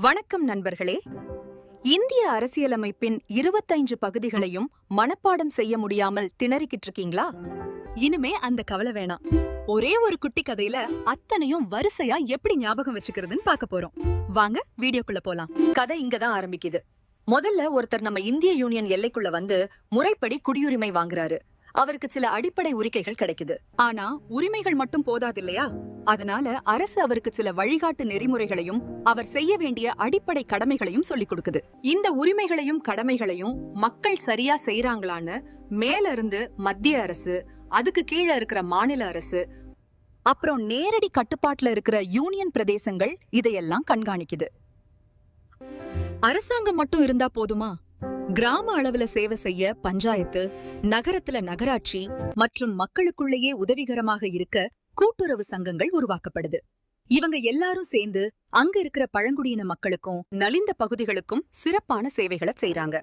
வணக்கம் நண்பர்களே. இந்திய அரசியலமைப்பின் 25 பகுதிகளையும் மனப்பாடம் செய்ய முடியாமல் திணறிக்கிட்டு இருக்கீங்களா? இனிமே அந்த கவலை வேணாம். ஒரே ஒரு குட்டி கதையில அத்தனையும் வரிசையா எப்படி ஞாபகம் வச்சுக்கிறதுன்னு பார்க்க போறோம். வாங்க வீடியோக்குள்ள போலாம். கதை இங்கதான் ஆரம்பிக்குது. முதல்ல ஒருத்தர் நம்ம இந்திய யூனியன் எல்லைக்குள்ள வந்து முறைப்படி குடியுரிமை வாங்குறாரு. அவருக்கு சில அடிப்படை உரிமைகள் கிடைக்குது. ஆனா உரிமைகள் மட்டும் போதாது இல்லையா? அதனால அரசு அவருக்கு சில வழிகாட்டு நெறிமுறைகளையும் அவர் செய்ய வேண்டிய அடிப்படை கடமைகளையும் சொல்லிக் கொடுக்குது. இந்த உரிமைகளையும் கடமைகளையும் மக்கள் சரியா செய்யறாங்களான்னு மேல இருந்து மத்திய அரசு, அதுக்கு கீழே இருக்கிற மாநில அரசு, அப்புறம் நேரடி கட்டுப்பாட்டுல இருக்கிற யூனியன் பிரதேசங்கள் இதையெல்லாம் கண்காணிக்குது. அரசாங்கம் மட்டும் இருந்தா போதுமா? கிராம அளவுல சேவை செய்ய பஞ்சாயத்து, நகரத்துல நகராட்சி மற்றும் மக்களுக்குள்ளேயே உதவிகரமாக இருக்க கூட்டுறவு சங்கங்கள் உருவாக்கப்படுது. இவங்க எல்லாரும் சேர்ந்து அங்க இருக்கிற பழங்குடியின மக்களுக்கும் நலிந்த பகுதிகளுக்கும் சிறப்பான சேவைகளை செய்யறாங்க.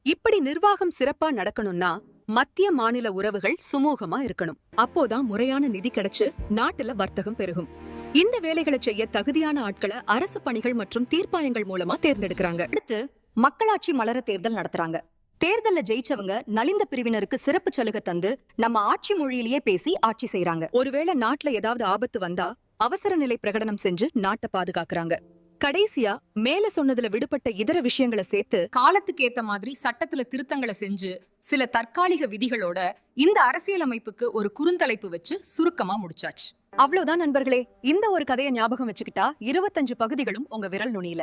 இப்படி நிர்வாகம் சிறப்பா நடக்கணும்னா மத்திய மாநில உறவுகள் சுமூகமா இருக்கணும். அப்போதான் முறையான நிதி கிடைச்சு நாட்டுல வர்த்தகம் பெருகும். இந்த வேலைகளை செய்ய தகுதியான ஆட்களை அரசு பணிகள் மற்றும் தீர்ப்பாயங்கள் மூலமா தேர்ந்தெடுக்கிறாங்க. அடுத்து மக்களாட்சி மலர தேர்தல் நடத்துறாங்க. தேர்தல்ல ஜெயிச்சவங்க நலிந்த பிரிவினருக்கு சிறப்பு சலுகை தந்து நம்ம ஆட்சி மொழியிலேயே பேசி ஆட்சி செய்யறாங்க. ஒருவேளை நாட்டுல ஏதாவது ஆபத்து வந்தா அவசர நிலை பிரகடனம் செஞ்சு நாட்டை பாதுகாக்கிறாங்க. கடைசியா மேல சொன்னதுல விடுபட்ட இதர விஷயங்களை சேர்த்து காலத்துக்கு ஏத்த மாதிரி சட்டத்துல திருத்தங்களை செஞ்சு சில தற்காலிக விதிகளோட இந்த அரசியலமைப்புக்கு ஒரு குறுந்தலைப்பு வச்சு சுருக்கமா முடிச்சாச்சு. அவ்வளவுதான் நண்பர்களே. இந்த ஒரு கதையை ஞாபகம் வச்சுக்கிட்டா 25 பகுதிகளும் உங்க விரல் நுனியில.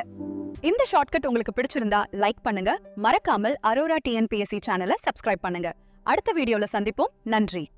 இந்த ஷார்ட்கட் உங்களுக்கு பிடிச்சிருந்தா லைக் பண்ணுங்க. மறக்காமல் அரோரா TNPSC சேனலை சப்ஸ்கிரைப் பண்ணுங்க. அடுத்த வீடியோல சந்திப்போம். நன்றி.